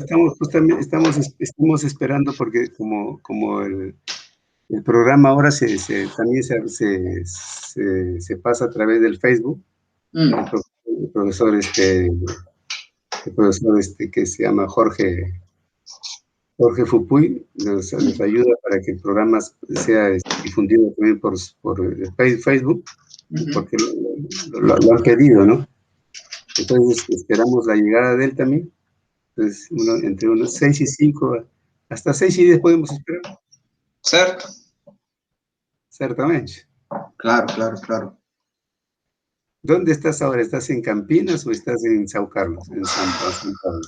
estamos justamente, estamos esperando porque como el programa ahora también se pasa a través del Facebook. Mm. El profesor, que se llama Jorge Fupuy, nos ayuda para que el programa sea difundido también por Facebook, porque lo han pedido, ¿no? Entonces esperamos la llegada de él también. Entonces, entre unos 6 y 5, hasta 6 y 10 podemos esperar. ¿Cierto? Certamente. Claro, claro, claro. ¿Dónde estás ahora? ¿Estás en Campinas o estás en Sao Carlos, en San Pablo?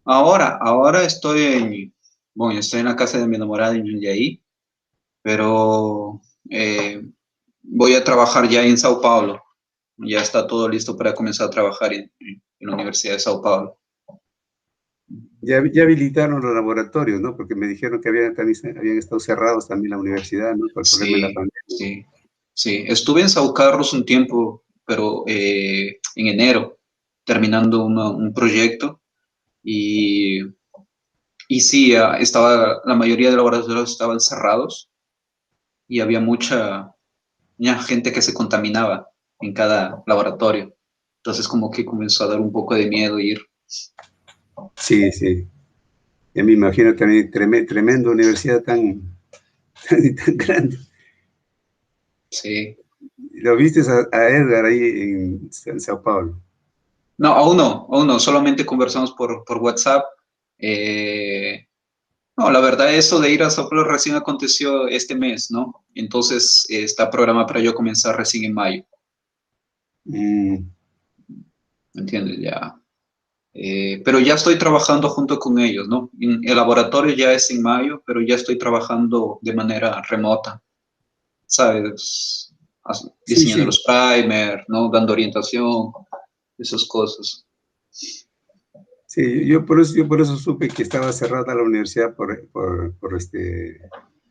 Ahora estoy en la casa de mi enamorada en Jundiaí, pero voy a trabajar ya en Sao Paulo. Ya está todo listo para comenzar a trabajar en la Universidad de Sao Paulo. Ya habilitaron los laboratorios, ¿no? Porque me dijeron que habían estado cerrados también la universidad, ¿no? Por el problema de la pandemia. Sí. Estuve en Sao Carlos un tiempo, pero en enero, terminando un proyecto. Y sí, la mayoría de los laboratorios estaban cerrados y había mucha gente que se contaminaba en cada laboratorio. Entonces como que comenzó a dar un poco de miedo ir. Sí, sí. Ya me imagino también tremenda universidad tan grande. Sí. ¿Lo viste a Edgar ahí en Sao Paulo? No, aún no, solamente conversamos por WhatsApp. No, la verdad, eso de ir a Sao Paulo recién aconteció este mes, ¿no? Entonces está programado para yo comenzar recién en mayo. ¿Entiendes? Ya. Pero ya estoy trabajando junto con ellos, ¿no? El laboratorio ya es en mayo, pero ya estoy trabajando de manera remota, ¿sabes? Sí, Diseñando sí. los primers, ¿no? Dando orientación, esas cosas. Sí, yo por eso supe que estaba cerrada la universidad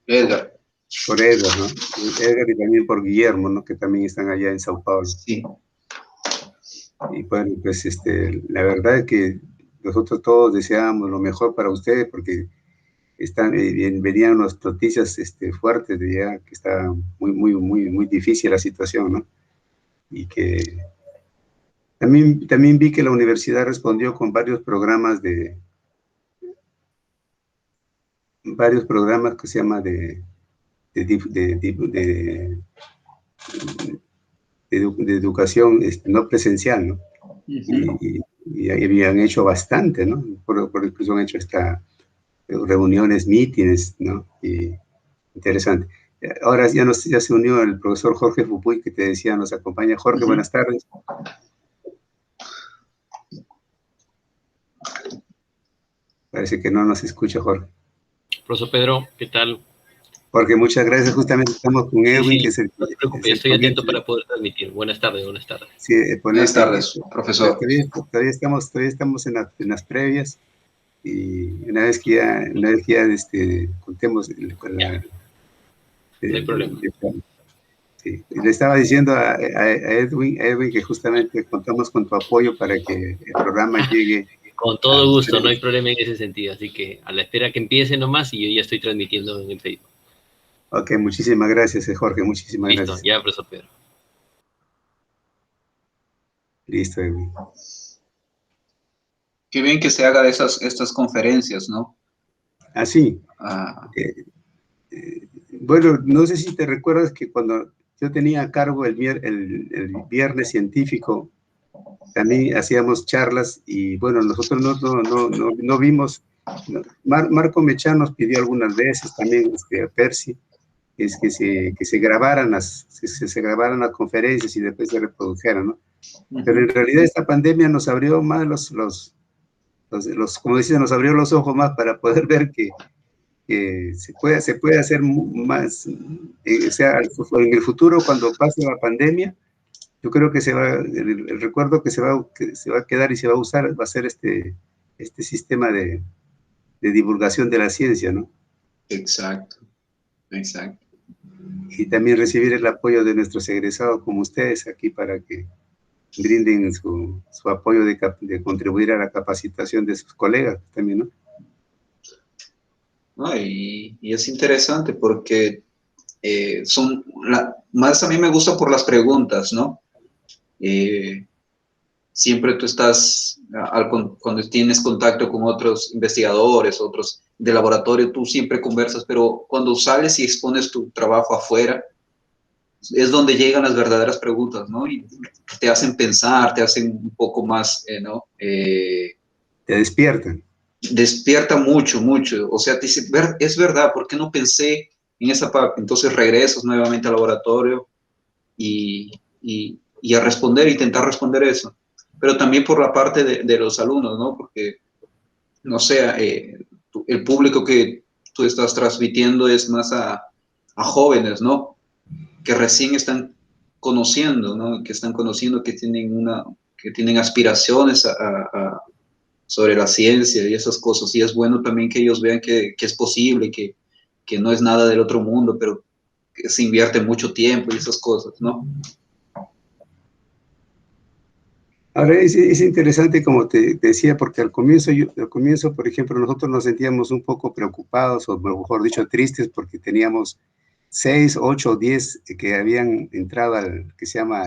Edgar, por Edgar, ¿no? Edgar y también por Guillermo, ¿no? Que también están allá en Sao Paulo. sí. Y bueno, pues la verdad es que nosotros todos deseábamos lo mejor para ustedes porque venían unas noticias fuertes de ya que está muy difícil la situación, ¿no? Y que también vi que la universidad respondió con varios programas que se llama de educación no presencial, ¿no? Y habían hecho bastante, ¿no? Incluso han hecho reuniones, mítines, ¿no? Y interesante. Ahora ya se unió el profesor Jorge Fupuy, que te decía, nos acompaña. Jorge, buenas tardes. Parece que no nos escucha, Jorge. Profesor Pedro, ¿qué tal? Jorge, muchas gracias. Justamente estamos con Edwin, Sí, que es el... no se preocupe, estoy atento para poder transmitir. Buenas tardes, buenas tardes. Sí, Buenas tardes, profesor. Todavía estamos en las previas y una vez que ya contemos No hay problema. Sí. Le estaba diciendo a Edwin que justamente contamos con tu apoyo para que el programa llegue. Con todo gusto, no hay problema en ese sentido. Así que a la espera que empiece nomás y yo ya estoy transmitiendo en el Facebook. Ok, muchísimas gracias, Jorge, muchísimas Listo, gracias. ya, profesor Pedro. Listo, Edwin. Qué bien que se haga estas conferencias, ¿no? Sí. Bueno, no sé si te recuerdas que cuando yo tenía a cargo el viernes científico, también hacíamos charlas y bueno, nosotros no vimos, Marco Mechán nos pidió algunas veces también a Percy, que se grabaran se grabaran las conferencias y después se reprodujeran, ¿no? Pero en realidad esta pandemia nos abrió más como dicen, nos abrió los ojos más para poder ver que se puede hacer más, o sea, en el futuro cuando pase la pandemia, yo creo que el recuerdo que se va a quedar y se va a usar va a ser este sistema de divulgación de la ciencia, ¿no? Exacto. Y también recibir el apoyo de nuestros egresados como ustedes aquí para que brinden su apoyo de contribuir a la capacitación de sus colegas también, ¿no? No, y es interesante porque más a mí me gusta por las preguntas, ¿no? Siempre tú estás, cuando tienes contacto con otros investigadores, otros de laboratorio, tú siempre conversas, pero cuando sales y expones tu trabajo afuera, es donde llegan las verdaderas preguntas, ¿no? Y te hacen pensar, te hacen un poco más, ¿no? Te despiertan. Despierta mucho, mucho. O sea, te dice, es verdad, ¿por qué no pensé en esa parte? Entonces regresas nuevamente al laboratorio y a responder, intentar responder eso. Pero también por la parte de los alumnos, ¿no? Porque, no sé, el público que tú estás transmitiendo es más a jóvenes, ¿no? Que recién están conociendo, ¿no? Que están conociendo, que tienen aspiraciones sobre la ciencia y esas cosas. Y es bueno también que ellos vean que es posible, que no es nada del otro mundo, pero que se invierte mucho tiempo y esas cosas, ¿no? Ahora es interesante, como te decía, porque al comienzo, por ejemplo, nosotros nos sentíamos un poco preocupados, o mejor dicho, tristes, porque teníamos 6, 8 o 10 que habían entrado que se llama,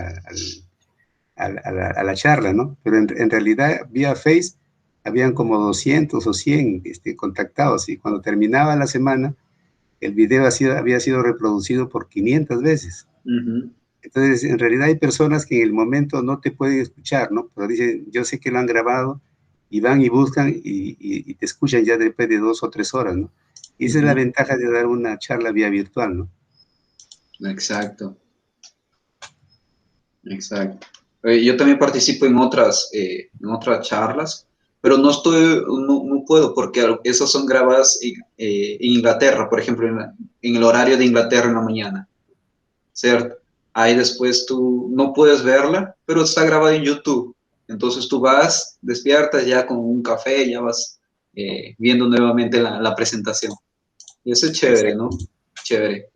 a la charla, ¿no? Pero en realidad, vía Face, habían como 200 o 100 contactados, y cuando terminaba la semana, el video había sido reproducido por 500 veces. Uh-huh. Entonces, en realidad hay personas que en el momento no te pueden escuchar, ¿no? Pero dicen, yo sé que lo han grabado, y van y buscan y te escuchan ya después de 2 o 3 horas, ¿no? Y esa es la ventaja de dar una charla vía virtual, ¿no? Exacto, exacto. Yo también participo en otras charlas, pero no puedo porque esas son grabadas en Inglaterra, por ejemplo, en el horario de Inglaterra en la mañana, ¿cierto? Ahí después tú no puedes verla, pero está grabada en YouTube. Entonces tú vas, despiertas ya con un café, ya vas viendo nuevamente la presentación. Y eso es chévere, ¿no? Chévere.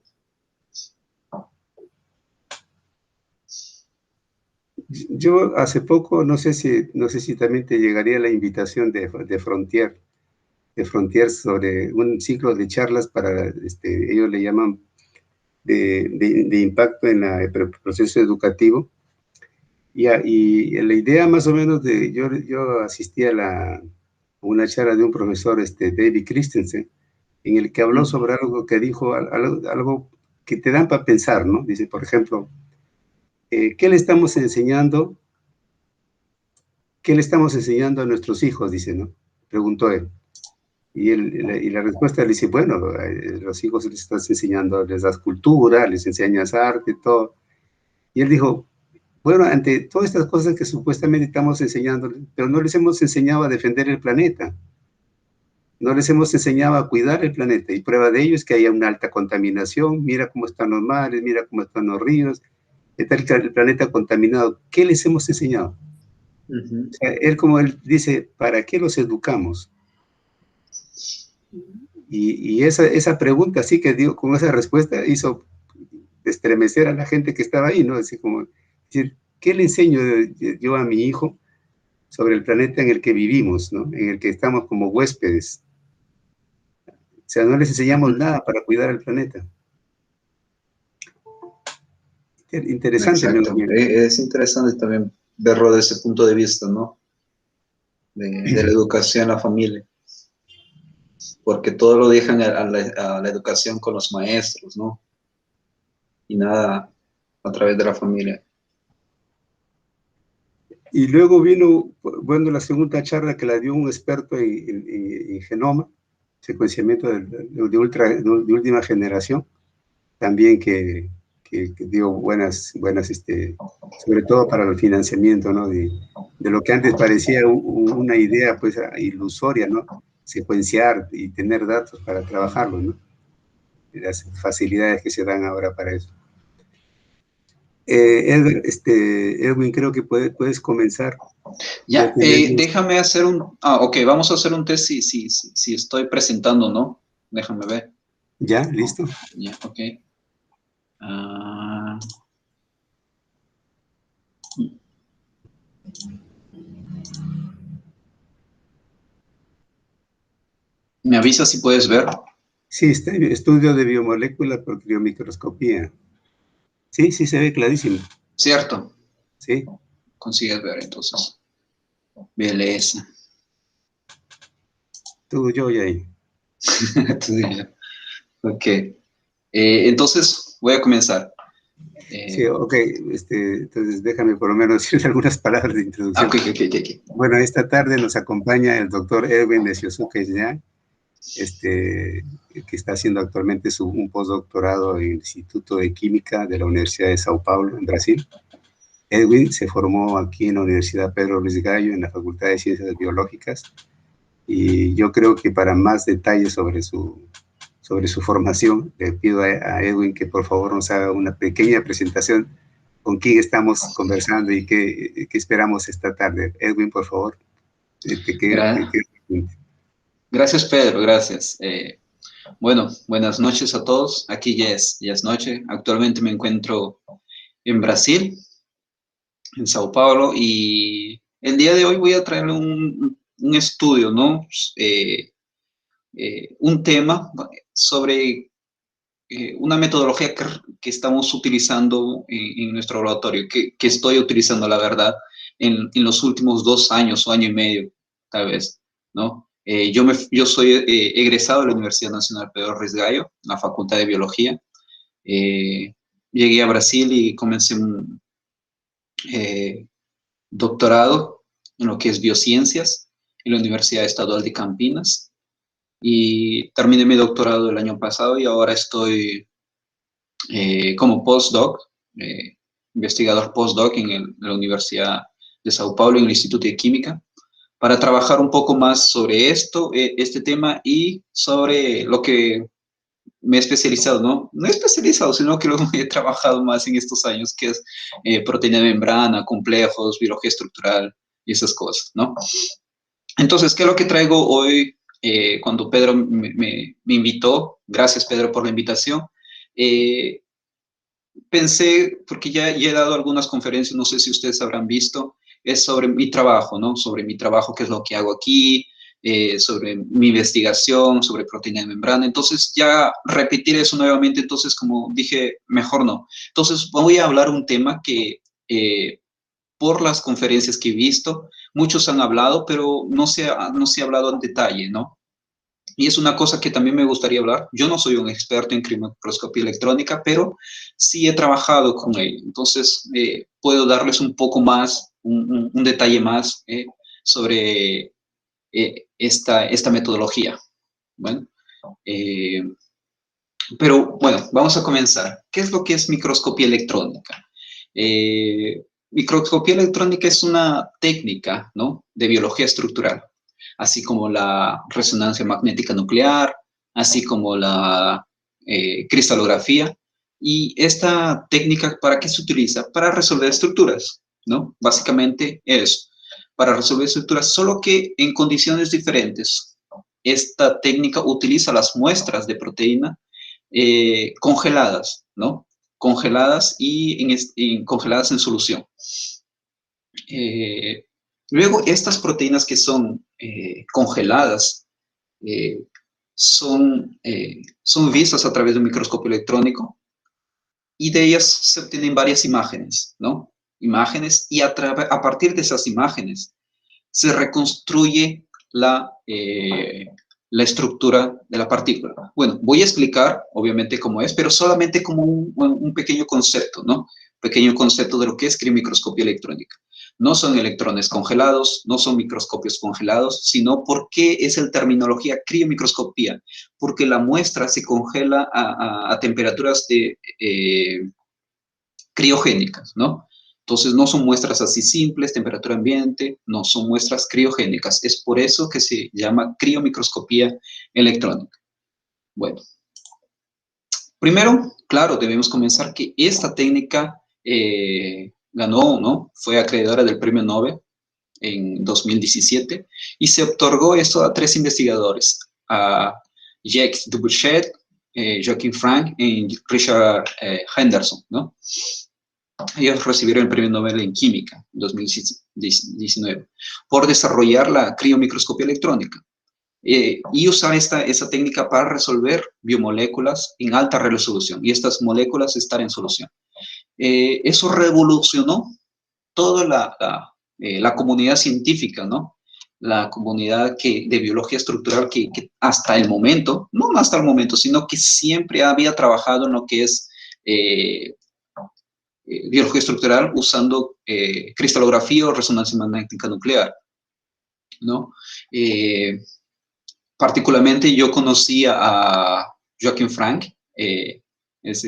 Yo hace poco, no sé si también te llegaría la invitación de Frontier sobre un ciclo de charlas para, ellos le llaman de impacto en el proceso educativo. Y la idea más o menos yo asistí a una charla de un profesor, David Christensen, en el que habló sobre algo que dijo, algo que te dan para pensar, ¿no? Dice, por ejemplo, ¿qué le estamos enseñando? ¿Qué le estamos enseñando a nuestros hijos? Dice, ¿no? Preguntó él. Y la respuesta le dice, bueno, los hijos les estás enseñando, les das cultura, les enseñas arte, todo. Y él dijo, bueno, ante todas estas cosas que supuestamente estamos enseñando, pero no les hemos enseñado a defender el planeta, no les hemos enseñado a cuidar el planeta, y prueba de ello es que hay una alta contaminación. Mira cómo están los mares, mira cómo están los ríos, está el planeta contaminado. ¿Qué les hemos enseñado? Uh-huh. O sea, como él dice, ¿para qué los educamos? Y esa pregunta, sí que dio, con esa respuesta, hizo estremecer a la gente que estaba ahí, ¿no? Así como, decir, ¿qué le enseño yo a mi hijo sobre el planeta en el que vivimos, ¿no? En el que estamos como huéspedes? O sea, no les enseñamos nada para cuidar el planeta. Interesante, mi Exacto. opinión. Es interesante también verlo desde ese punto de vista, ¿no? De la educación a la familia. Porque todo lo dejan a la educación con los maestros, ¿no? Y nada a través de la familia. Y luego vino, bueno, la segunda charla que la dio un experto en genoma, secuenciamiento de última generación, también que dio buenas, sobre todo para el financiamiento, ¿no? De lo que antes parecía una idea, pues, ilusoria, ¿no? Secuenciar y tener datos para trabajarlo, ¿no? Las facilidades que se dan ahora para eso. Edgar, Edwin, creo que puedes comenzar. Ya Ya, tenemos. déjame hacer ok, vamos a hacer un test si estoy presentando, ¿no? Déjame ver. Ya, listo. Ya, ok. ¿Me avisas si puedes ver? Sí, estudio de biomolécula por criomicroscopía. Sí, sí, se ve clarísimo. ¿Cierto? Sí. Consigues ver, entonces. BLS. Tú, yo y ahí. Ok. Entonces, voy a comenzar. Sí, ok. Entonces, déjame por lo menos decir algunas palabras de introducción. Ok. Bueno, esta tarde nos acompaña el doctor Edwin de Siosuke ya, que está haciendo actualmente un postdoctorado en el Instituto de Química de la Universidad de Sao Paulo, en Brasil. Edwin se formó aquí en la Universidad Pedro Luis Gallo, en la Facultad de Ciencias Biológicas, y yo creo que para más detalles sobre su formación, le pido a Edwin que por favor nos haga una pequeña presentación con quién estamos conversando y qué esperamos esta tarde. Edwin, por favor. Gracias, Pedro, gracias. Bueno, buenas noches a todos. Aquí ya es noche. Actualmente me encuentro en Brasil, en Sao Paulo, y el día de hoy voy a traerle un estudio, ¿no? Un tema sobre una metodología que estamos utilizando en nuestro laboratorio, que estoy utilizando, la verdad, en los últimos 2 años o año y medio, tal vez, ¿no? Yo soy egresado de la Universidad Nacional Pedro Ruiz Gallo, en la Facultad de Biología. Llegué a Brasil y comencé un doctorado en lo que es biociencias en la Universidad Estadual de Campinas. Y terminé mi doctorado el año pasado y ahora estoy como postdoc, investigador postdoc en la Universidad de Sao Paulo, en el Instituto de Química, para trabajar un poco más sobre este tema y sobre lo que me he especializado, ¿no? No he especializado, sino que lo he trabajado más en estos años, que es proteína de membrana, complejos, biología estructural y esas cosas, ¿no? Entonces, ¿qué es lo que traigo hoy? Cuando Pedro me invitó, gracias Pedro por la invitación, pensé, porque ya he dado algunas conferencias, no sé si ustedes habrán visto, es sobre mi trabajo, ¿no? Sobre mi trabajo, qué es lo que hago aquí, sobre mi investigación, sobre proteína de membrana. Entonces, ya repetir eso nuevamente, entonces, como dije, mejor no. Entonces, voy a hablar un tema que por las conferencias que he visto, muchos han hablado, pero no se ha hablado en detalle, ¿no? Y es una cosa que también me gustaría hablar. Yo no soy un experto en criomicroscopía electrónica, pero sí he trabajado con ella. Entonces, puedo darles un poco más, un detalle más sobre esta metodología. Bueno, pero bueno, vamos a comenzar. ¿Qué es lo que es microscopía electrónica? Microscopía electrónica es una técnica, ¿no?, de biología estructural, así como la resonancia magnética nuclear, así como la cristalografía. Y esta técnica, ¿para qué se utiliza? Para resolver estructuras, ¿no? Básicamente es para resolver estructuras, solo que en condiciones diferentes. Esta técnica utiliza las muestras de proteína congeladas, ¿no? Congeladas y congeladas en solución. Luego, estas proteínas que son congeladas son vistas a través de un microscopio electrónico y de ellas se obtienen varias imágenes, ¿no? Imágenes, y a partir de esas imágenes se reconstruye la estructura de la partícula. Bueno, voy a explicar, obviamente, cómo es, pero solamente como un pequeño concepto, ¿no? Pequeño concepto de lo que es criomicroscopía electrónica. No son electrones congelados, no son microscopios congelados, sino ¿por qué es la terminología criomicroscopía? Porque la muestra se congela a temperaturas criogénicas, ¿no? Entonces, no son muestras así simples, temperatura ambiente, no, son muestras criogénicas. Es por eso que se llama criomicroscopía electrónica. Bueno, primero, claro, debemos comenzar que esta técnica ganó, ¿no? Fue acreedora del Premio Nobel en 2017 y se otorgó esto a 3 investigadores, a Jacques Dubochet, Joachim Frank y Richard Henderson, ¿no? Ellos recibieron el Premio Nobel en Química en 2019 por desarrollar la criomicroscopía electrónica. y usar esa técnica para resolver biomoléculas en alta resolución, y estas moléculas estar en solución. Eso revolucionó toda la comunidad científica, ¿no? La comunidad de biología estructural que hasta el momento, no hasta el momento, sino que siempre había trabajado en lo que es biología estructural usando cristalografía o resonancia magnética nuclear, ¿no? Particularmente yo conocí a Joachim Frank,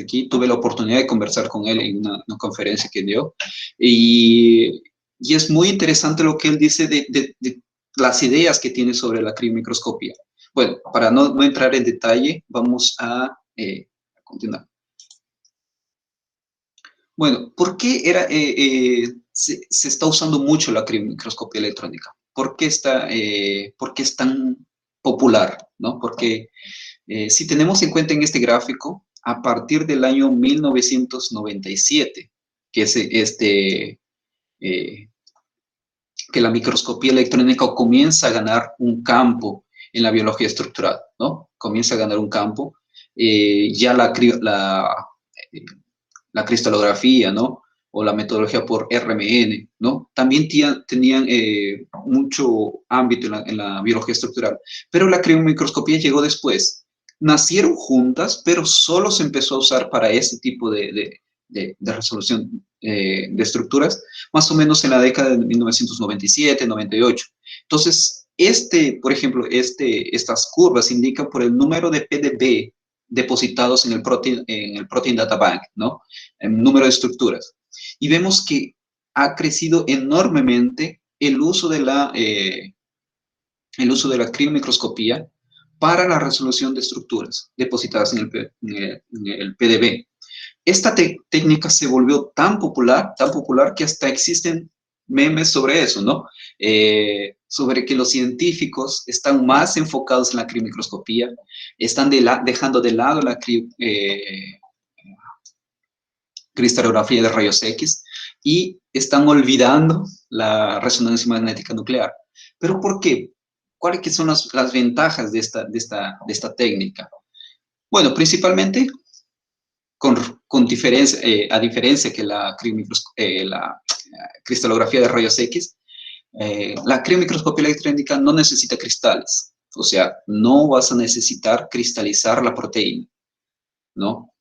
aquí, tuve la oportunidad de conversar con él en una conferencia que dio, y es muy interesante lo que él dice de las ideas que tiene sobre la criomicroscopía. Bueno, para no entrar en detalle, vamos a continuar. Bueno, ¿por qué se está usando mucho la criomicroscopía electrónica? ¿Por qué es tan popular, ¿no? Porque si tenemos en cuenta en este gráfico, a partir del año 1997, que es que la microscopía electrónica comienza a ganar un campo en la biología estructural, ¿no? Comienza a ganar un campo. Ya la cristalografía, ¿no? O la metodología por RMN, ¿no? También tenían mucho ámbito en la biología estructural. Pero la criomicroscopía llegó después. Nacieron juntas, pero solo se empezó a usar para ese tipo de resolución de estructuras, más o menos en la década de 1997, 98. Entonces, por ejemplo, estas curvas indican por el número de PDB depositados en el Protein Data Bank, ¿no? En número de estructuras. Y vemos que ha crecido enormemente el uso de la criomicroscopía para la resolución de estructuras depositadas en el PDB. Esta técnica se volvió tan popular que hasta existen memes sobre eso, ¿no? Sobre que los científicos están más enfocados en la criomicroscopía, están dejando de lado la cristalografía de rayos X y están olvidando la resonancia magnética nuclear. ¿Pero por qué? ¿Cuáles son las ventajas de esta técnica? Bueno, principalmente a diferencia que la cristalografía de rayos X, la criomicroscopía electrónica no necesita cristales, o sea, no vas a necesitar cristalizar la proteína, ¿no?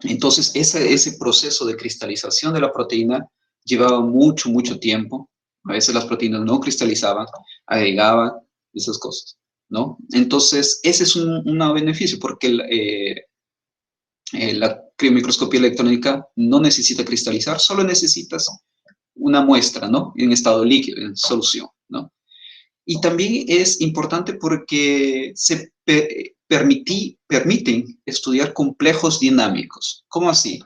Entonces, ese proceso de cristalización de la proteína llevaba mucho, mucho tiempo. A veces las proteínas no cristalizaban, agregaban esas cosas, ¿no? Entonces, ese es un beneficio, porque la criomicroscopía electrónica no necesita cristalizar, solo necesitas una muestra, ¿no? En estado líquido, en solución, ¿no? Y también es importante porque se permiten estudiar complejos dinámicos. ¿Cómo así?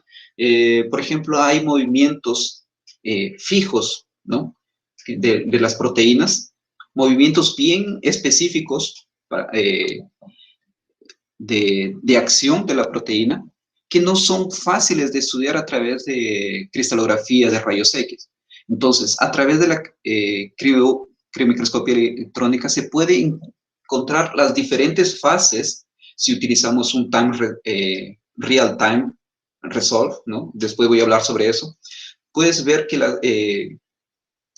Por ejemplo, hay movimientos fijos, ¿no? De las proteínas, movimientos bien específicos de acción de la proteína, que no son fáciles de estudiar a través de cristalografía de rayos X. Entonces, a través de la criomicroscopía electrónica se puede encontrar las diferentes fases si utilizamos un real-time resolve, ¿no? Después voy a hablar sobre eso. Puedes ver que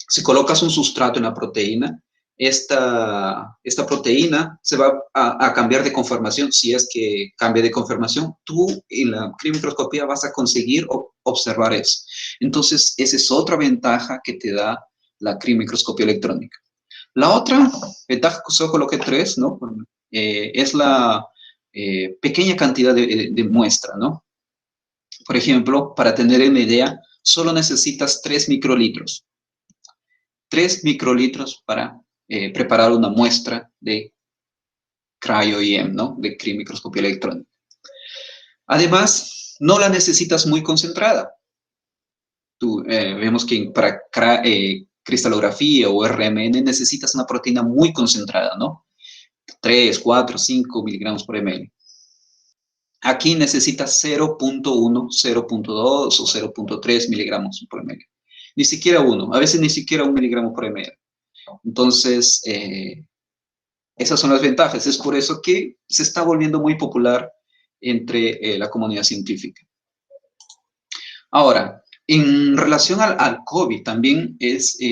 si colocas un sustrato en la proteína, esta proteína se va a cambiar de conformación. Si es que cambia de conformación, tú en la criomicroscopía vas a conseguir observar eso. Entonces, esa es otra ventaja que te da la criomicroscopía electrónica. La otra ventaja que solo coloqué 3, ¿no? Es la pequeña cantidad de muestra, ¿no? Por ejemplo, para tener una idea, solo necesitas 3 microlitros. 3 microlitros para preparar una muestra de cryo-EM, ¿no? De criomicroscopía electrónica. Además, no la necesitas muy concentrada. Vemos que para cristalografía o RMN necesitas una proteína muy concentrada, ¿no? 3, 4, 5 miligramos por ml. Aquí necesitas 0.1, 0.2 o 0.3 miligramos por ml. Ni siquiera 1, a veces ni siquiera 1 miligramo por ml. Entonces, Esas son las ventajas. Es por eso que se está volviendo muy popular entre la comunidad científica. Ahora, en relación al COVID, también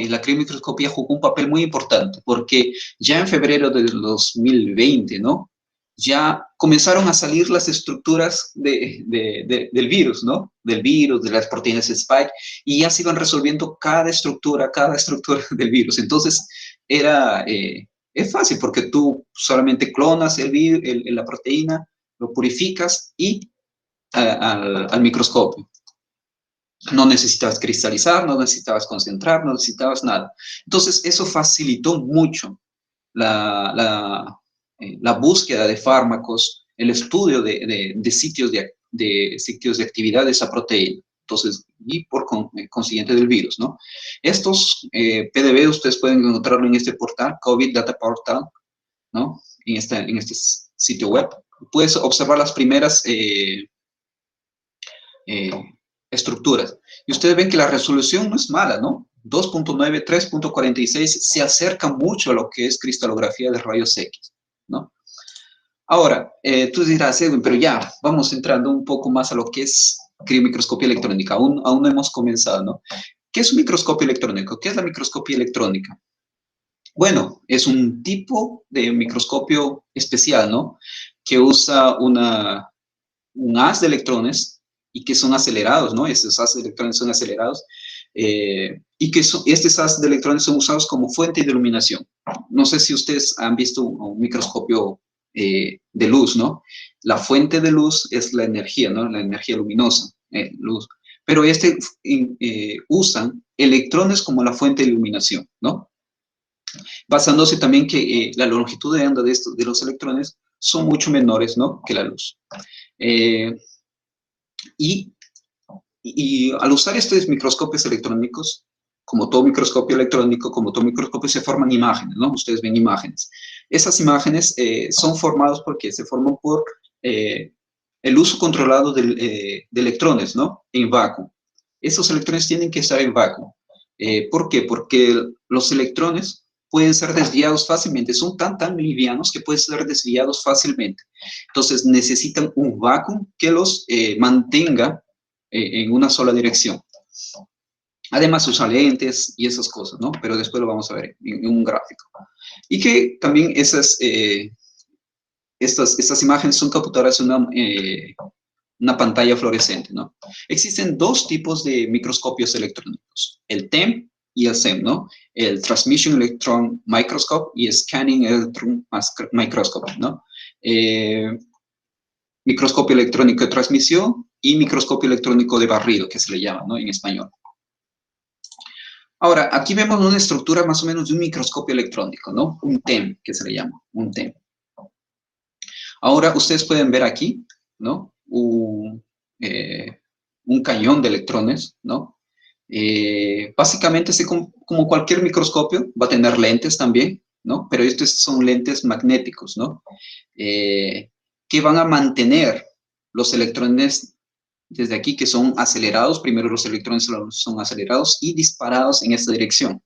la criomicroscopía jugó un papel muy importante, porque ya en febrero del 2020, ¿no? Ya comenzaron a salir las estructuras del virus, ¿no? Del virus, de las proteínas Spike, y ya se iban resolviendo cada estructura del virus. Entonces, es fácil, porque tú solamente clonas la proteína, lo purificas y al microscopio. No necesitabas cristalizar, no necesitabas concentrar, no necesitabas nada. Entonces, eso facilitó mucho la búsqueda de fármacos, el estudio de sitios de actividad de esa proteína. Entonces, y por consiguiente del virus, ¿no? Estos PDB ustedes pueden encontrarlo en este portal, COVID Data Portal, ¿no? En este sitio web. Puedes observar las primeras estructuras. Y ustedes ven que la resolución no es mala, ¿no? 2.9, 3.46 se acerca mucho a lo que es cristalografía de rayos X, ¿no? Ahora, tú dirás, Edwin, pero ya, vamos entrando un poco más a lo que es criomicroscopía electrónica. Aún no hemos comenzado, ¿no? ¿Qué es un microscopio electrónico? ¿Qué es la microscopía electrónica? Bueno, es un tipo de microscopio especial, ¿no? Que usa un haz de electrones y que son acelerados, ¿no? Esos haces de electrones son acelerados y que estos haces de electrones son usados como fuente de iluminación. No sé si ustedes han visto un microscopio de luz, ¿no? La fuente de luz es la energía, ¿no? La energía luminosa, luz. Pero usan electrones como la fuente de iluminación, ¿no? Basándose también que la longitud de onda de los electrones son mucho menores, ¿no? Que la luz. Y al usar estos microscopios electrónicos, como todo microscopio electrónico, como todo microscopio, se forman imágenes, ¿no? Ustedes ven imágenes. Esas imágenes son formadas porque se forman por el uso controlado de electrones, ¿no? En vacuum. Esos electrones tienen que estar en vacuum. ¿Por qué? Porque los electrones pueden ser desviados fácilmente, son tan livianos que pueden ser desviados fácilmente. Entonces necesitan un vacuum que los mantenga en una sola dirección. Además usa lentes y esas cosas, ¿no? Pero después lo vamos a ver en un gráfico. Y que también estas imágenes son capturadas en una pantalla fluorescente, ¿no? Existen dos tipos de microscopios electrónicos, el TEM y el SEM, ¿no? El Transmission Electron Microscope y Scanning Electron Microscope, ¿no? Microscopio electrónico de transmisión y microscopio electrónico de barrido, que se le llama, ¿no? En español. Ahora, aquí vemos una estructura más o menos de un microscopio electrónico, ¿no? Un TEM, que se le llama, un TEM. Ahora, ustedes pueden ver aquí, ¿no? Un cañón de electrones, ¿no? Básicamente, como cualquier microscopio, va a tener lentes también, ¿no? Pero estos son lentes magnéticos, ¿no? Que van a mantener los electrones desde aquí, que son acelerados. Primero los electrones son acelerados y disparados en esta dirección,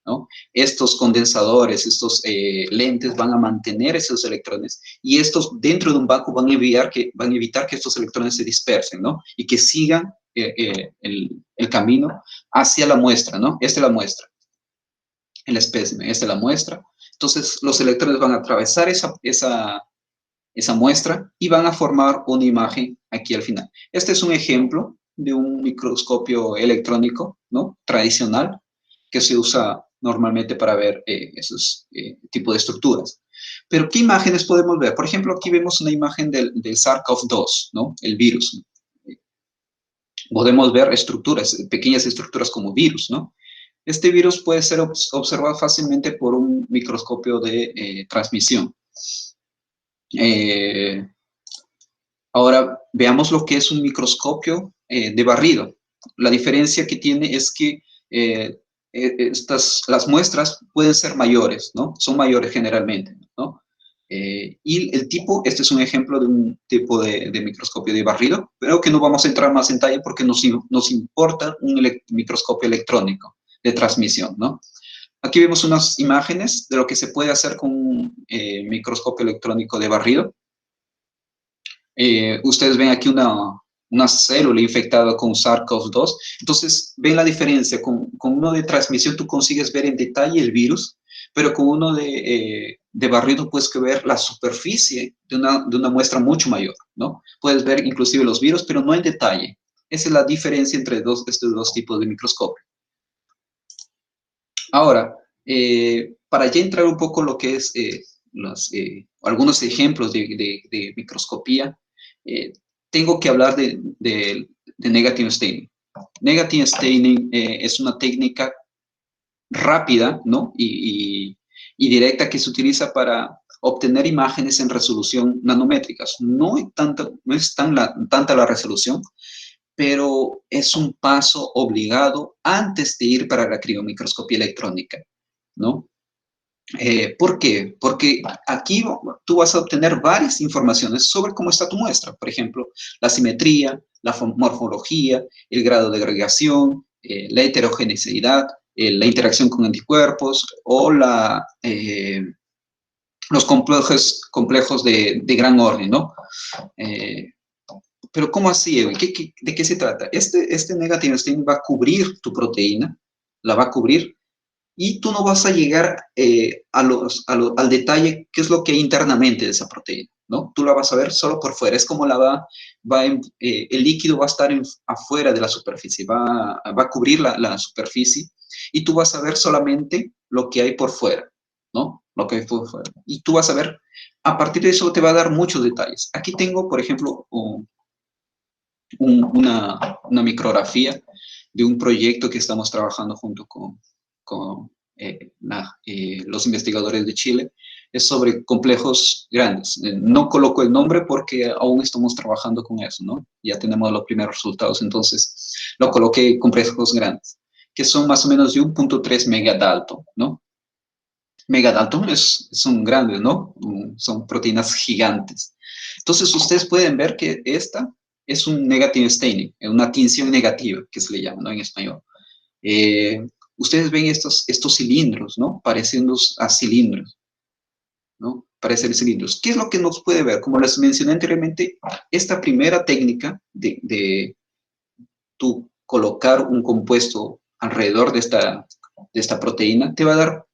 ¿no? Estos condensadores, estos lentes van a mantener esos electrones y estos dentro de un vacuum van a evitar que estos electrones se dispersen, ¿no? Y que sigan el camino hacia la muestra, ¿no? Esta es la muestra, el espécimen, esta es la muestra. Entonces los electrones van a atravesar esa muestra y van a formar una imagen aquí al final. Este es un ejemplo de un microscopio electrónico, ¿no? Tradicional, que se usa normalmente para ver esos tipos de estructuras. Pero, ¿qué imágenes podemos ver? Por ejemplo, aquí vemos una imagen del SARS-CoV-2, ¿no? El virus. Podemos ver estructuras, pequeñas estructuras como virus, ¿no? Este virus puede ser observado fácilmente por un microscopio de transmisión. Ahora, veamos lo que es un microscopio de barrido. La diferencia que tiene es que las muestras pueden ser mayores, ¿no? Son mayores generalmente, ¿no? Y este es un ejemplo de un tipo de microscopio de barrido, pero que no vamos a entrar más en detalle porque nos importa un microscopio electrónico de transmisión, ¿no? Aquí vemos unas imágenes de lo que se puede hacer con un microscopio electrónico de barrido. Ustedes ven aquí una célula infectada con SARS-CoV-2. Entonces, ven la diferencia. Con uno de transmisión tú consigues ver en detalle el virus, pero con uno de barrido puedes ver la superficie de una muestra mucho mayor, ¿no? Puedes ver inclusive los virus, pero no en detalle. Esa es la diferencia entre estos dos tipos de microscopio. Ahora, para ya entrar un poco en lo que es algunos ejemplos de microscopía, tengo que hablar de negative staining. Negative staining es una técnica rápida, ¿no? y directa que se utiliza para obtener imágenes en resolución nanométricas. No es tanta la resolución, pero es un paso obligado antes de ir para la criomicroscopía electrónica, ¿no? ¿Por qué? Porque aquí tú vas a obtener varias informaciones sobre cómo está tu muestra. Por ejemplo, la simetría, la morfología, el grado de agregación, la heterogeneidad, la interacción con anticuerpos o los complejos de gran orden, ¿no? Pero ¿cómo así, Edwin? ¿De qué se trata? Este negative staining va a cubrir tu proteína, la va a cubrir, y tú no vas a llegar al detalle qué es lo que hay internamente de esa proteína, ¿no? Tú la vas a ver solo por fuera. Es como el líquido va a estar afuera de la superficie, va a cubrir la superficie, y tú vas a ver solamente lo que hay por fuera, ¿no? Lo que hay por fuera. Y tú vas a ver, a partir de eso te va a dar muchos detalles. Aquí tengo, por ejemplo, una micrografía de un proyecto que estamos trabajando junto con los investigadores de Chile. Es sobre complejos grandes. No coloco el nombre porque aún estamos trabajando con eso, ¿no? Ya tenemos los primeros resultados, entonces lo coloqué complejos grandes, que son más o menos de 1.3 megadalton, ¿no? Megadalton son grandes, ¿no? Son proteínas gigantes. Entonces, ustedes pueden ver que esta es un negative staining, una tinción negativa, que se le llama, ¿no? En español. Ustedes ven estos cilindros, ¿no? Pareciendo a cilindros, ¿no? Parecen cilindros. ¿Qué es lo que nos puede ver? Como les mencioné anteriormente, esta primera técnica de tú colocar un compuesto alrededor de esta proteína te va a dar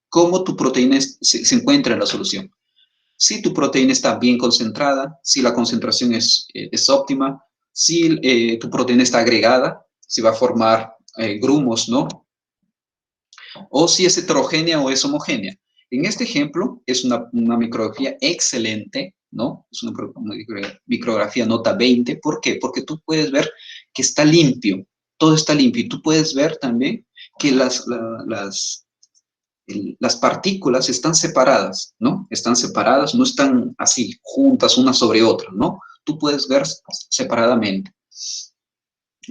cómo tu proteína se encuentra en la solución. Si tu proteína está bien concentrada, si la concentración es óptima, si tu proteína está agregada, si va a formar grumos, ¿no? O si es heterogénea o es homogénea. En este ejemplo es una micrografía excelente, ¿no? Es una micrografía nota 20. ¿Por qué? Porque tú puedes ver que está limpio, todo está limpio. Y tú puedes ver también que las partículas están separadas, ¿no? Están separadas, no están así, juntas una sobre otra, ¿no? Tú puedes ver separadamente.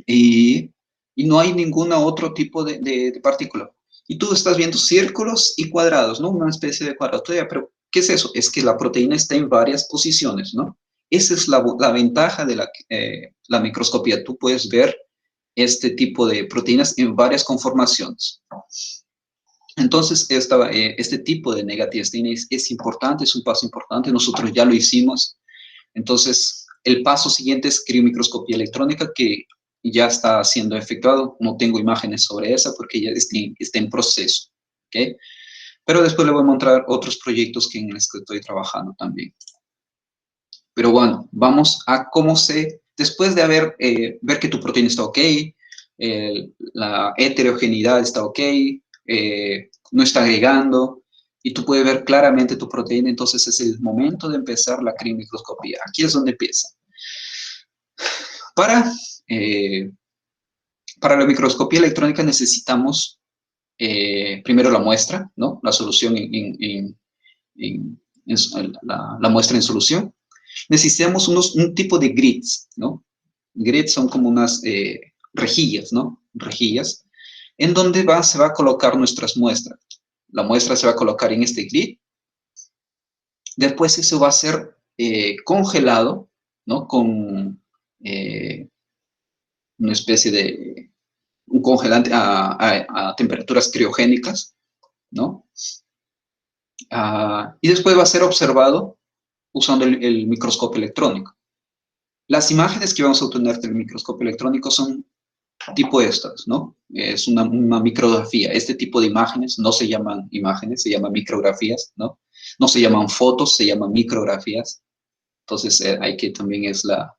Y no hay ningún otro tipo de partícula. Y tú estás viendo círculos y cuadrados, ¿no? Una especie de cuadrado. Pero, ¿qué es eso? Es que la proteína está en varias posiciones, ¿no? Esa es la ventaja de la microscopía. Tú puedes ver este tipo de proteínas en varias conformaciones. Entonces, este tipo de negative staining es importante, es un paso importante. Nosotros ya lo hicimos. Entonces, el paso siguiente es criomicroscopía electrónica, que ya está siendo efectuado. No tengo imágenes sobre esa porque ya está en proceso, ¿ok? Pero después le voy a mostrar otros proyectos en los que estoy trabajando también. Pero bueno, vamos a después de ver que tu proteína está ok, la heterogeneidad está ok, no está agregando, y tú puedes ver claramente tu proteína, entonces es el momento de empezar la criomicroscopía. Aquí es donde empieza. Para la microscopía electrónica necesitamos primero la muestra, ¿no? La solución la muestra en solución. Necesitamos un tipo de grids, ¿no? Grids son como unas rejillas, ¿no? Rejillas, en donde se va a colocar nuestras muestras. La muestra se va a colocar en este grid. Después eso va a ser congelado, ¿no? Con una especie de un congelante a temperaturas criogénicas, ¿no? Y después va a ser observado usando el microscopio electrónico. Las imágenes que vamos a obtener del microscopio electrónico son tipo estas, ¿no? Es una micrografía. Este tipo de imágenes no se llaman imágenes, se llaman micrografías, ¿no? No se llaman fotos, se llaman micrografías. Entonces, hay que también es la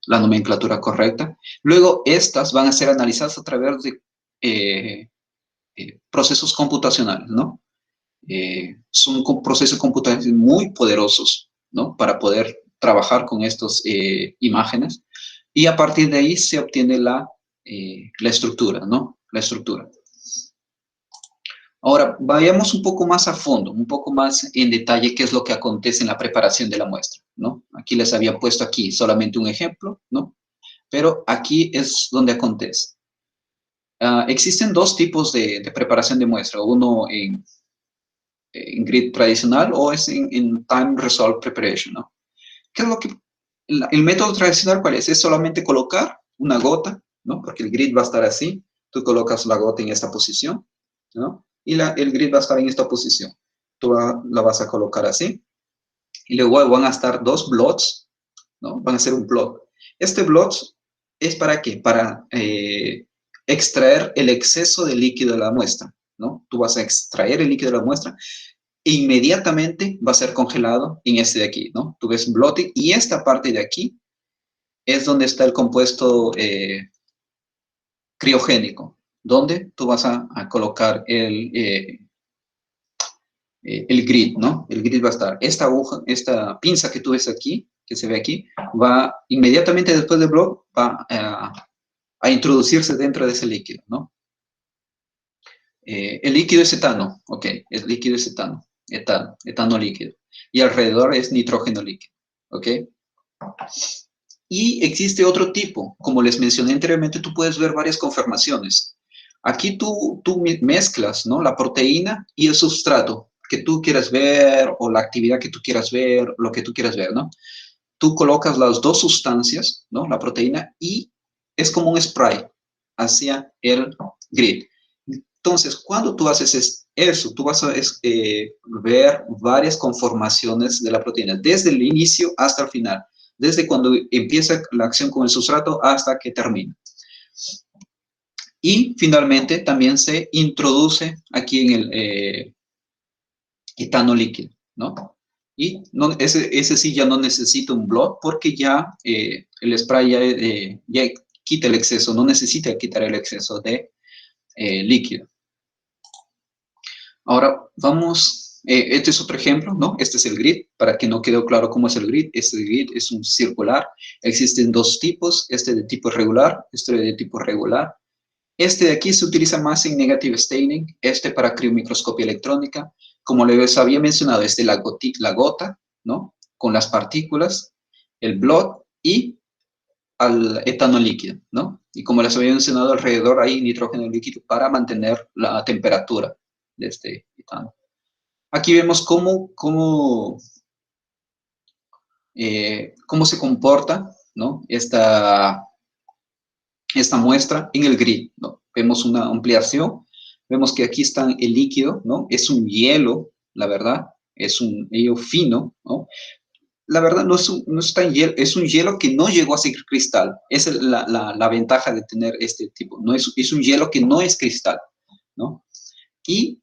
nomenclatura correcta. Luego, estas van a ser analizadas a través de procesos computacionales, ¿no? Son procesos computacionales muy poderosos, ¿no? Para poder trabajar con estas imágenes. Y a partir de ahí se obtiene la estructura, ¿no? La estructura. Ahora, vayamos un poco más a fondo, un poco más en detalle qué es lo que acontece en la preparación de la muestra, ¿no? Aquí les había puesto aquí solamente un ejemplo, ¿no? Pero aquí es donde acontece. Existen dos tipos de preparación de muestra, uno en grid tradicional o es en time resolve preparation, ¿no? ¿Qué es lo que el método tradicional cuál es? Es solamente colocar una gota, ¿no? Porque el grid va a estar así, tú colocas la gota en esta posición, ¿no? Y el grid va a estar en esta posición. Tú la vas a colocar así, y luego van a estar dos blots, ¿no? Van a ser un blot. Este blot es ¿para qué? Para extraer el exceso de líquido de la muestra, ¿no? Tú vas a extraer el líquido de la muestra e inmediatamente va a ser congelado en este de aquí, ¿no? Tú ves blotting y esta parte de aquí es donde está el compuesto criogénico, donde tú vas a colocar el grid, ¿no? El grid va a estar, esta aguja, esta pinza que tú ves aquí, que se ve aquí, va inmediatamente después del blot, va a introducirse dentro de ese líquido, ¿no? El líquido es etano, ok, el líquido es etano, etano líquido, y alrededor es nitrógeno líquido, ok. Y existe otro tipo, como les mencioné anteriormente, tú puedes ver varias conformaciones. Aquí tú mezclas, ¿no? La proteína y el sustrato que tú quieras ver, o la actividad que tú quieras ver, lo que tú quieras ver, ¿no? Tú colocas las dos sustancias, ¿no? La proteína, y es como un spray hacia el grid. Entonces, cuando tú haces eso, tú vas a ver varias conformaciones de la proteína, desde el inicio hasta el final, desde cuando empieza la acción con el sustrato hasta que termina. Y finalmente también se introduce aquí en el etano líquido, ¿no? Y ese sí ya no necesita un blot porque ya el spray ya quita el exceso, no necesita quitar el exceso de líquido. Ahora vamos, este es otro ejemplo, ¿no? Este es el grid, para que no quede claro cómo es el grid. Este grid es un circular, existen dos tipos, este de tipo regular, este de tipo regular. Este de aquí se utiliza más en negative staining, este para criomicroscopía electrónica. Como les había mencionado, este es la gota, ¿no? Con las partículas, el blot y al etano líquido, ¿no? Y como les había mencionado, alrededor hay nitrógeno líquido para mantener la temperatura de este etano. Aquí vemos cómo se comporta, ¿no? Esta muestra en el grid, ¿no? Vemos una ampliación, vemos que aquí está el líquido, ¿no? Es un hielo, la verdad, es un hielo fino, ¿no? La verdad no es tan hielo, es un hielo que no llegó a ser cristal. Esa es la ventaja de tener este tipo, ¿no? Es un hielo que no es cristal, ¿no? Y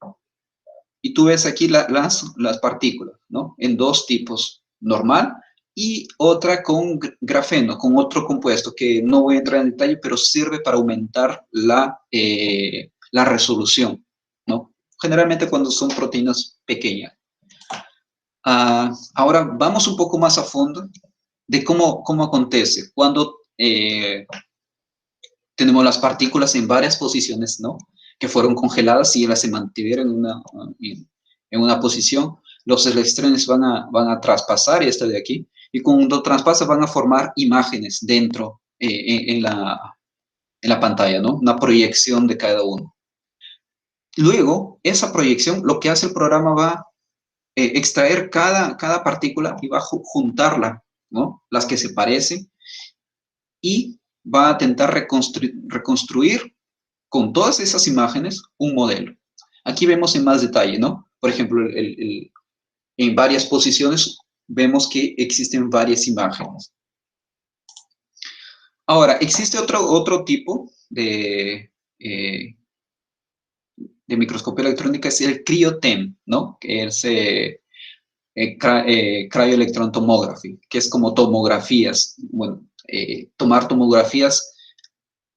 tú ves aquí las partículas, ¿no? En dos tipos, normal y otra con grafeno, con otro compuesto que no voy a entrar en detalle, pero sirve para aumentar la resolución, ¿no? Generalmente cuando son proteínas pequeñas. Ahora vamos un poco más a fondo de cómo acontece cuando tenemos las partículas en varias posiciones, ¿no? Que fueron congeladas y las se mantuvieron en una posición. Los electrones van a traspasar esto de aquí, y cuando traspasan van a formar imágenes dentro, en la pantalla, ¿no? Una proyección de cada uno. Luego, esa proyección, lo que hace el programa va a extraer cada partícula y va a juntarla, ¿no? Las que se parecen, y va a intentar reconstruir con todas esas imágenes un modelo. Aquí vemos en más detalle, ¿no? Por ejemplo, en varias posiciones vemos que existen varias imágenes. Ahora, existe otro tipo de microscopía electrónica, es el cryo-TEM, ¿no? Que es cryoelectron tomography, que es como tomografías, bueno, tomar tomografías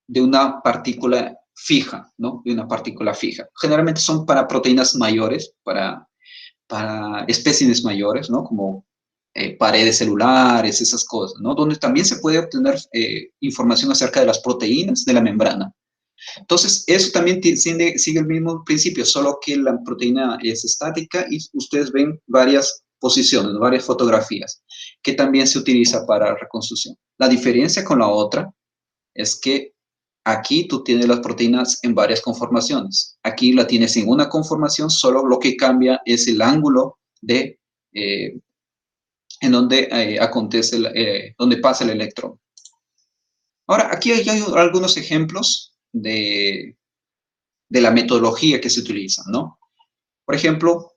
de una partícula fija, ¿no? De una partícula fija. Generalmente son para proteínas mayores, para espécimes mayores, ¿no? Como paredes celulares, esas cosas, ¿no? Donde también se puede obtener información acerca de las proteínas de la membrana. Entonces, eso también sigue el mismo principio, solo que la proteína es estática y ustedes ven varias posiciones, varias fotografías, que también se utiliza para reconstrucción. La diferencia con la otra es que aquí tú tienes las proteínas en varias conformaciones. Aquí la tienes en una conformación, solo lo que cambia es el ángulo de en donde acontece, donde pasa el electrón. Ahora, aquí hay algunos ejemplos de la metodología que se utiliza, ¿no? Por ejemplo,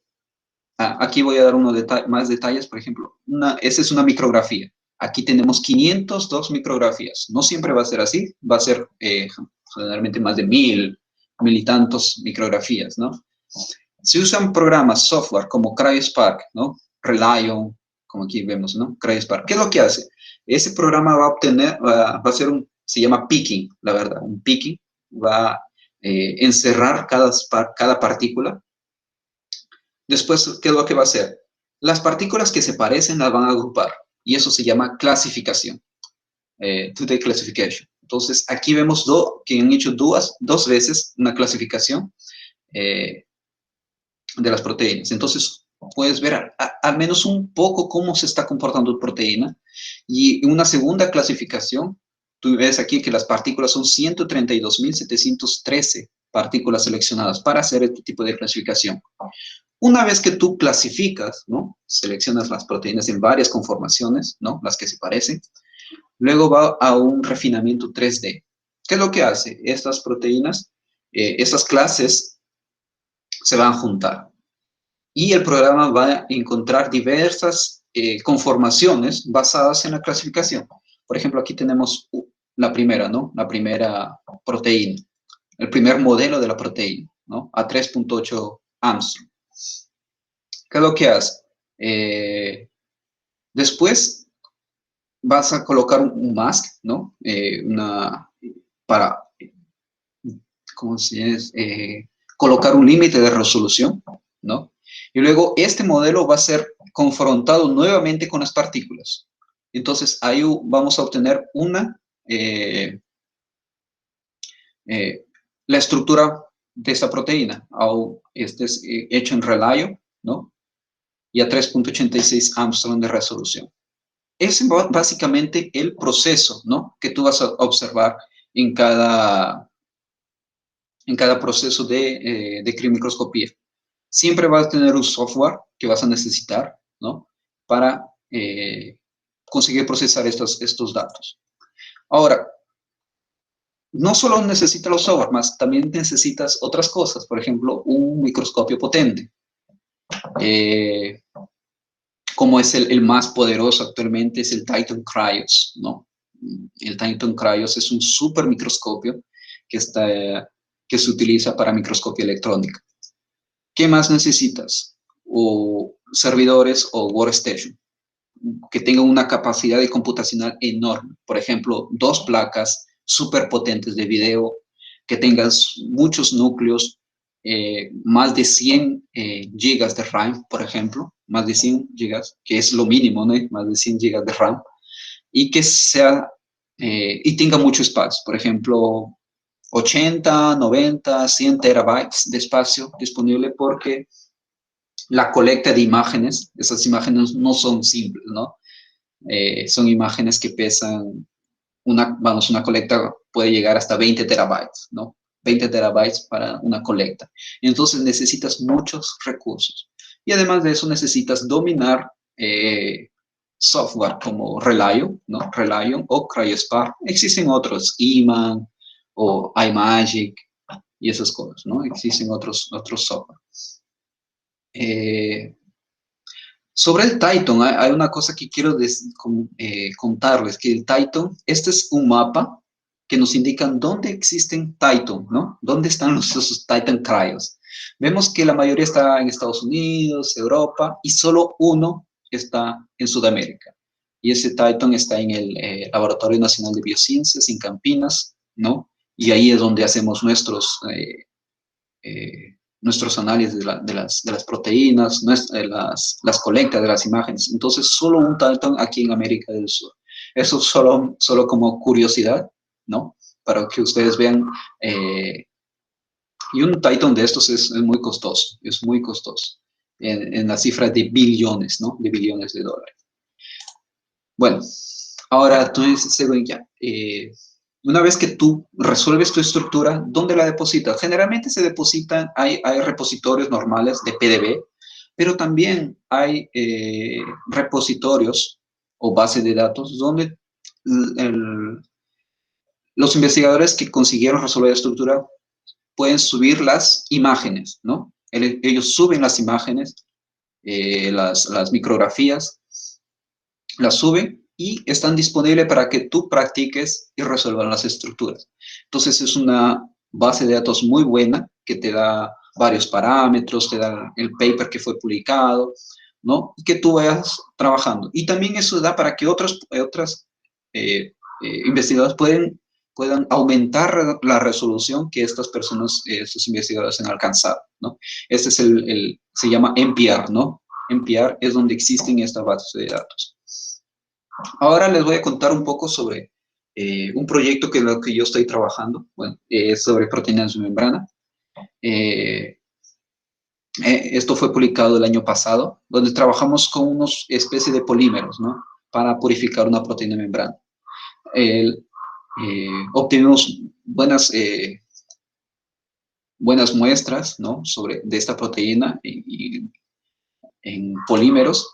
aquí voy a dar más detalles. Por ejemplo, esa es una micrografía. Aquí tenemos 502 micrografías. No siempre va a ser así, va a ser generalmente más de 1000 y tantos micrografías, ¿no? Se usan programas, software como CryoSpark, ¿no? Relion, como aquí vemos, ¿no? CryoSpark. ¿Qué es lo que hace? Ese programa va a obtener, va a hacer se llama picking, la verdad, un picking, va a encerrar cada partícula. Después, ¿qué es lo que va a hacer? Las partículas que se parecen las van a agrupar, y eso se llama clasificación, two-day classification. Entonces, aquí vemos que han hecho dos veces una clasificación de las proteínas. Entonces, puedes ver al menos un poco cómo se está comportando la proteína. Y en una segunda clasificación, tú ves aquí que las partículas son 132.713 partículas seleccionadas para hacer este tipo de clasificación. Una vez que tú clasificas, ¿no? Seleccionas las proteínas en varias conformaciones, ¿no? Las que se parecen. Luego va a un refinamiento 3D. ¿Qué es lo que hace? Estas proteínas, estas clases se van a juntar. Y el programa va a encontrar diversas conformaciones basadas en la clasificación. Por ejemplo, aquí tenemos la primera, ¿no? La primera proteína. El primer modelo de la proteína, ¿no? A 3.8 Armstrong. ¿Qué es lo que hace? Después vas a colocar un mask, ¿no? ¿Cómo se dice? Colocar un límite de resolución, ¿no? Y luego este modelo va a ser confrontado nuevamente con las partículas. Entonces ahí vamos a obtener la estructura de esta proteína. Este es hecho en Relion, ¿no? Y a 3.86 Armstrong de resolución. Ese es básicamente el proceso, ¿no? Que tú vas a observar en cada proceso de criomicroscopía. Siempre vas a tener un software que vas a necesitar, ¿no? Para conseguir procesar estos datos. Ahora, no solo necesitas los software, más también necesitas otras cosas. Por ejemplo, un microscopio potente. Como es el más poderoso actualmente, es el Titan Krios, ¿no? El Titan Krios es un super microscopio que se utiliza para microscopía electrónica. ¿Qué más necesitas? O servidores o workstation que tengan una capacidad de computacional enorme. Por ejemplo, 2 placas súper potentes de video, que tengan muchos núcleos, más de 100 gigas de RAM, por ejemplo, más de 100 gigas, que es lo mínimo, ¿no? Más de 100 gigas de RAM, y que y tenga mucho espacio. Por ejemplo, 80, 90, 100 terabytes de espacio disponible, porque la colecta de imágenes, esas imágenes no son simples, ¿no? Son imágenes que pesan, una colecta puede llegar hasta 20 terabytes, ¿no? 20 terabytes para una colecta. Entonces necesitas muchos recursos. Y además de eso necesitas dominar software como Relion, ¿no? Relion o CryoSpark. Existen otros, Eman o iMagic, y esas cosas, ¿no? Existen otros software. Sobre el Titan, hay una cosa que quiero contarles, que el Titan, este es un mapa que nos indica dónde existen Titan, ¿no? ¿Dónde están esos Titan Cryos? Vemos que la mayoría está en Estados Unidos, Europa, y solo uno está en Sudamérica. Y ese Titan está en el Laboratorio Nacional de Biociencias, en Campinas, ¿no? Y ahí es donde hacemos nuestros análisis de las proteínas, las colectas de las imágenes. Entonces, solo un Titan aquí en América del Sur. Eso solo como curiosidad, ¿no? Para que ustedes vean. Y un Titan de estos es muy costoso, en la cifra de billones, ¿no? De billones de dólares. Bueno, ahora tú dices, Edwin, ya, una vez que tú resuelves tu estructura, ¿dónde la depositas? Generalmente se depositan, hay repositorios normales de PDB, pero también hay repositorios o bases de datos donde los investigadores que consiguieron resolver la estructura pueden subir las imágenes, ¿no? Ellos suben las imágenes, las micrografías, las suben y están disponibles para que tú practiques y resuelvas las estructuras. Entonces es una base de datos muy buena que te da varios parámetros, te da el paper que fue publicado, ¿no? Y que tú vayas trabajando. Y también eso da para que otros investigadores puedan aumentar la resolución que estas personas, estos investigadores han alcanzado, ¿no? Este es se llama NPR, ¿no? NPR es donde existen estas bases de datos. Ahora les voy a contar un poco sobre un proyecto que es lo que yo estoy trabajando, bueno, es sobre proteínas de membrana. Esto fue publicado el año pasado, donde trabajamos con unos especies de polímeros, ¿no? Para purificar una proteína de membrana. Obtuvimos buenas muestras, ¿no? De esta proteína en polímeros.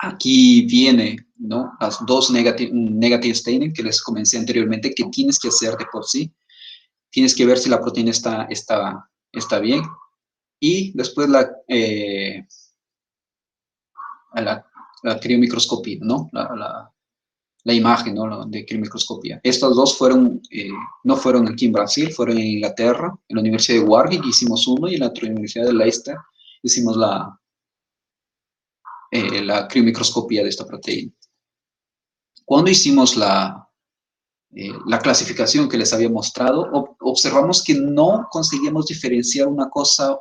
Aquí viene, ¿no? Las dos negative staining que les comenté anteriormente, que tienes que hacer de por sí. Tienes que ver si la proteína está bien. Y después la criomicroscopía, ¿no? La imagen, ¿no? De criomicroscopía. Estas dos no fueron aquí en Brasil, fueron en Inglaterra, en la Universidad de Warwick hicimos uno, y en la Universidad de Leicester hicimos la criomicroscopía de esta proteína. Cuando hicimos la clasificación que les había mostrado, observamos que no conseguíamos diferenciar una cosa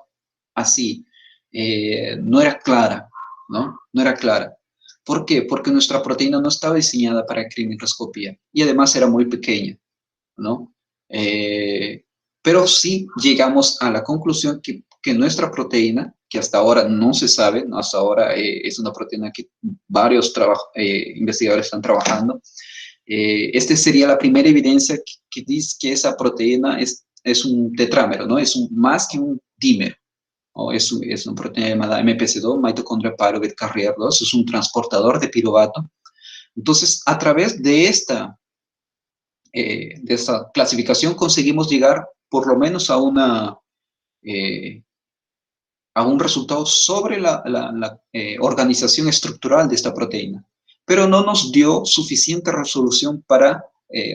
así. No era clara, ¿no? No era clara. ¿Por qué? Porque nuestra proteína no estaba diseñada para criomicroscopía y además era muy pequeña, ¿no? Pero sí llegamos a la conclusión que nuestra proteína, que hasta ahora no se sabe, ¿no? Hasta ahora es una proteína que varios investigadores están trabajando. Esta sería la primera evidencia que dice que esa proteína es un tetrámero, ¿no? Es más que un dímero. ¿No? Es una proteína llamada MPC2, Mitochondrial Pyruvate Carrier 2, es un transportador de piruvato. Entonces, a través de esta clasificación conseguimos llegar por lo menos a un resultado sobre la organización estructural de esta proteína, pero no nos dio suficiente resolución para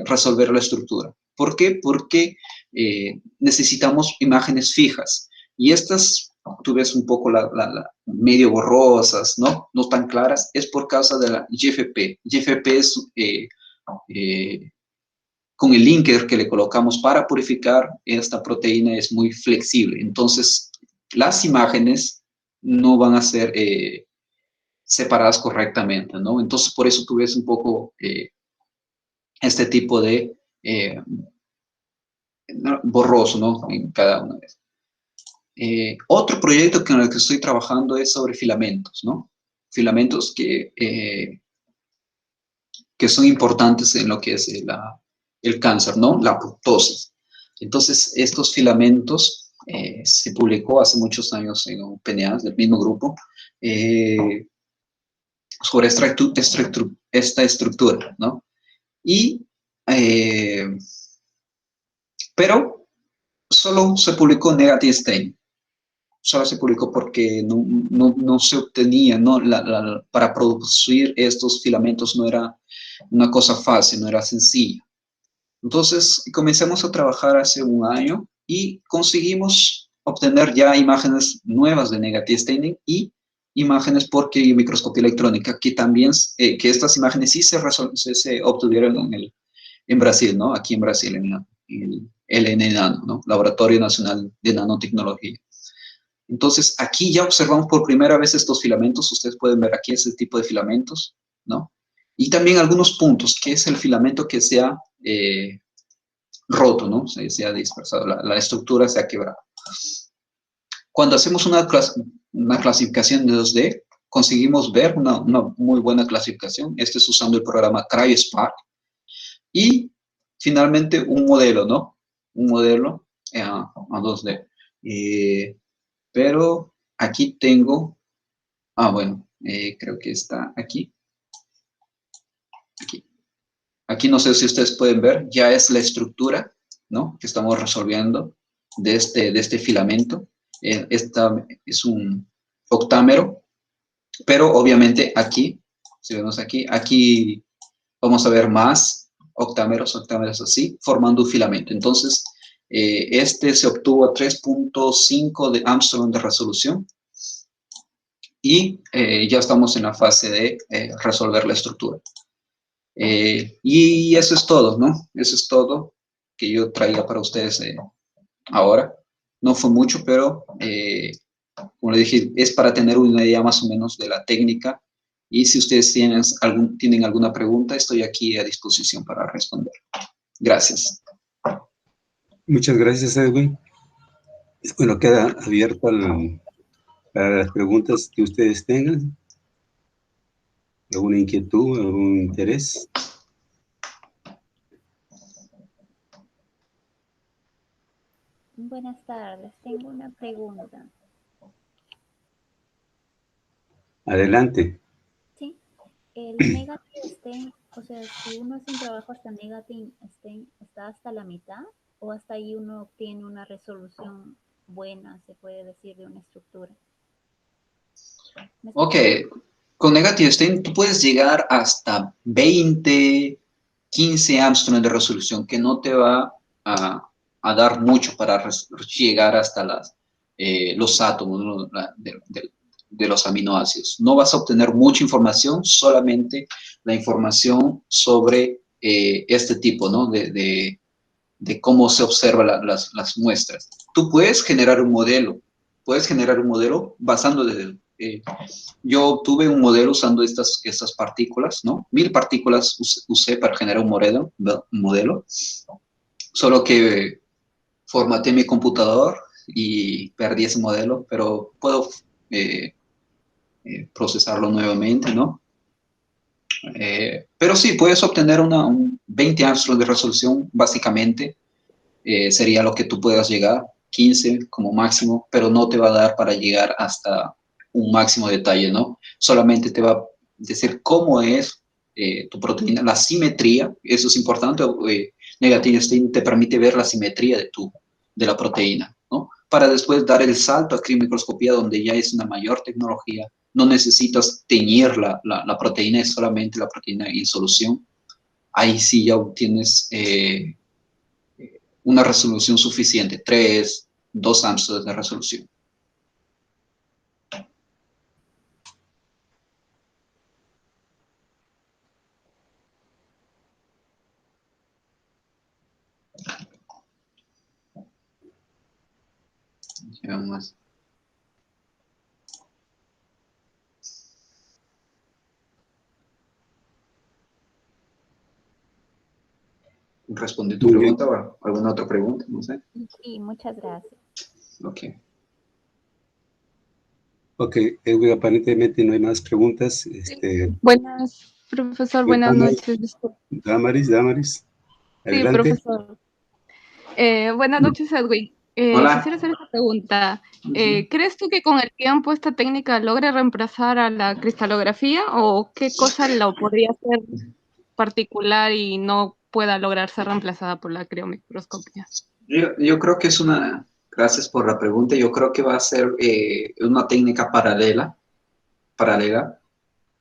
resolver la estructura. ¿Por qué? Porque necesitamos imágenes fijas, y estas, tú ves un poco medio borrosas, ¿no? No tan claras, es por causa de la GFP. GFP es con el linker que le colocamos para purificar esta proteína, es muy flexible. Entonces, las imágenes no van a ser separadas correctamente, ¿no? Entonces, por eso tú ves un poco este tipo de borroso, ¿no? En cada una de ellas. Otro proyecto en el que estoy trabajando es sobre filamentos, ¿no? Filamentos que son importantes en lo que es el cáncer, ¿no? La apoptosis. Entonces, estos filamentos se publicó hace muchos años en un PNAS del mismo grupo sobre esta estructura, ¿no? Pero solo se publicó negative stain. Solo se publicó porque no se obtenía, ¿no? Para producir estos filamentos no era una cosa fácil, no era sencilla. Entonces comenzamos a trabajar hace un año y conseguimos obtener ya imágenes nuevas de negative staining y imágenes por microscopía electrónica, que también, que estas imágenes sí se obtuvieron en Brasil, ¿no? Aquí en Brasil, en el LNNano, ¿no? Laboratorio Nacional de Nanotecnología. Entonces, aquí ya observamos por primera vez estos filamentos. Ustedes pueden ver aquí ese tipo de filamentos, ¿no? Y también algunos puntos, que es el filamento que se ha roto, ¿no? Se ha dispersado, la estructura se ha quebrado. Cuando hacemos una clasificación de 2D, conseguimos ver una muy buena clasificación. Este es usando el programa CryoSpark. Y finalmente un modelo, ¿no? Un modelo a 2D. Pero aquí tengo, bueno, creo que está aquí. Aquí no sé si ustedes pueden ver, ya es la estructura, ¿no? Que estamos resolviendo de este filamento. Esta es un octámero, pero obviamente aquí, si vemos aquí vamos a ver más octámeros así, formando un filamento. Entonces, este se obtuvo a 3.5 de Armstrong de resolución y ya estamos en la fase de resolver la estructura. Y eso es todo, ¿no? Eso es todo que yo traía para ustedes ahora. No fue mucho, pero como le dije, es para tener una idea más o menos de la técnica. Y si ustedes tienen alguna pregunta, estoy aquí a disposición para responder. Gracias. Muchas gracias, Edwin. Bueno, queda abierto para las preguntas que ustedes tengan. ¿Alguna inquietud, algún interés? Buenas tardes, tengo una pregunta. Adelante. Sí, el negative stain, o sea, si uno hace un trabajo hasta negative stain, ¿está hasta la mitad? ¿O hasta ahí uno obtiene una resolución buena, se puede decir, de una estructura? Ok, con negative stain tú puedes llegar hasta 20, 15 Armstrong de resolución, que no te va a dar mucho para llegar hasta los átomos, ¿no? de los aminoácidos. No vas a obtener mucha información, solamente la información sobre este tipo, ¿no? de cómo se observan las muestras. Tú puedes generar un modelo basando de... yo obtuve un modelo usando estas partículas, ¿no? 1000 partículas usé para generar un modelo, solo que formateé mi computador y perdí ese modelo, pero puedo procesarlo nuevamente, ¿no? Pero sí, puedes obtener un 20 Armstrong de resolución, básicamente, sería lo que tú puedas llegar, 15 como máximo, pero no te va a dar para llegar hasta un máximo detalle, ¿no? Solamente te va a decir cómo es tu proteína, la simetría, eso es importante. Negative stain te permite ver la simetría de la proteína, ¿no? Para después dar el salto a criomicroscopía, donde ya es una mayor tecnología. No necesitas teñir la proteína, es solamente la proteína en solución. Ahí sí ya obtienes una resolución suficiente, 3, 2 Armstrong de resolución. Más. ¿Respondí tu pregunta o alguna otra pregunta? No sé. Sí, muchas gracias. Ok. Ok, Edwin, aparentemente no hay más preguntas. Buenas, profesor, buenas noches. Damaris, adelante. Sí, profesor. Buenas noches, Edwin. Hola. Quisiera hacer esta pregunta. ¿Crees tú que con el tiempo esta técnica logre reemplazar a la cristalografía o qué cosa lo podría hacer particular y no pueda lograr ser reemplazada por la criomicroscopía? Yo creo que es una, gracias por la pregunta, yo creo que va a ser una técnica paralela,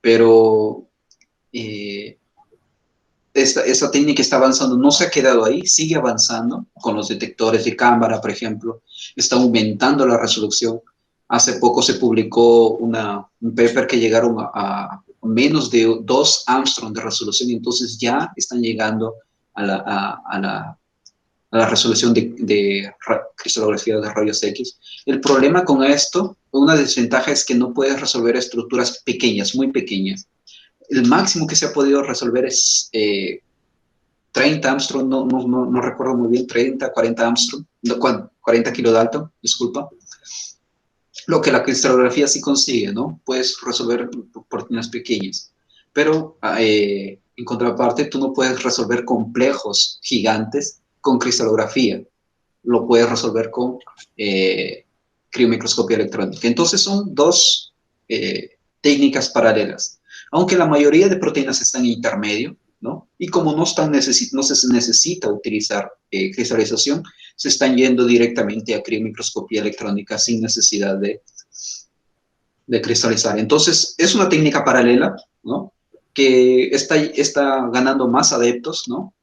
pero eh, esta técnica está avanzando, no se ha quedado ahí, sigue avanzando con los detectores de cámara, por ejemplo, está aumentando la resolución. Hace poco se publicó un paper que llegaron a menos de 2 Armstrong de resolución, entonces ya están llegando a la resolución de cristalografía de rayos X. El problema con esto, una desventaja es que no puedes resolver estructuras pequeñas, muy pequeñas. El máximo que se ha podido resolver es 30 Armstrong, no recuerdo muy bien, 30, 40 Armstrong, 40 kilodalton, disculpa. Lo que la cristalografía sí consigue, ¿no? Puedes resolver porciones pequeñas, pero en contraparte tú no puedes resolver complejos gigantes con cristalografía, lo puedes resolver con criomicroscopía electrónica. Entonces son dos técnicas paralelas, aunque la mayoría de proteínas están en intermedio, ¿no? Y como no se necesita utilizar cristalización, se están yendo directamente a criomicroscopía electrónica sin necesidad de cristalizar. Entonces, es una técnica paralela, ¿no? Que está ganando más adeptos, ¿no?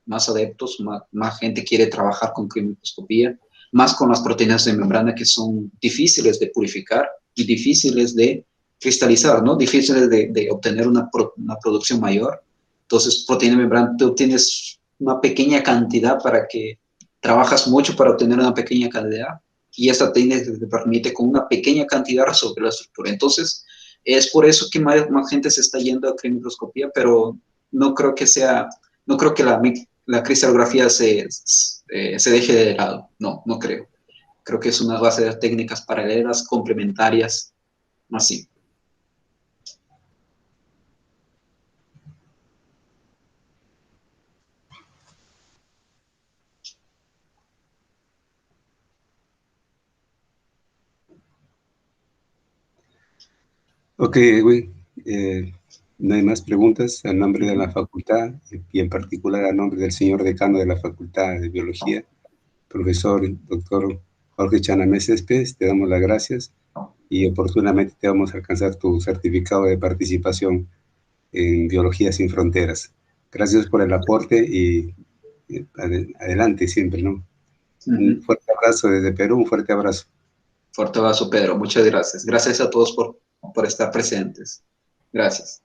Más adeptos, más gente quiere trabajar con criomicroscopía, más con las proteínas de membrana que son difíciles de purificar y difíciles de cristalizar, ¿no? Difíciles de obtener una producción mayor. Entonces, proteína de membrana, tú obtienes una pequeña cantidad para que trabajas mucho para obtener una pequeña cantidad y esta técnica te permite con una pequeña cantidad resolver la estructura. Entonces, es por eso que más gente se está yendo a criomicroscopía, pero no creo que no creo que la cristalografía se deje de lado. No creo. Creo que es una base de técnicas paralelas, complementarias, así. Ok, Edwin, no hay más preguntas. A nombre de la facultad y en particular a nombre del señor decano de la Facultad de Biología, profesor doctor Jorge Chanamé Céspedes, te damos las gracias y oportunamente te vamos a alcanzar tu certificado de participación en Biología Sin Fronteras. Gracias por el aporte y adelante siempre, ¿no? Un fuerte abrazo desde Perú, un fuerte abrazo. Fuerte abrazo, Pedro. Muchas gracias. Gracias a todos por estar presentes. Gracias.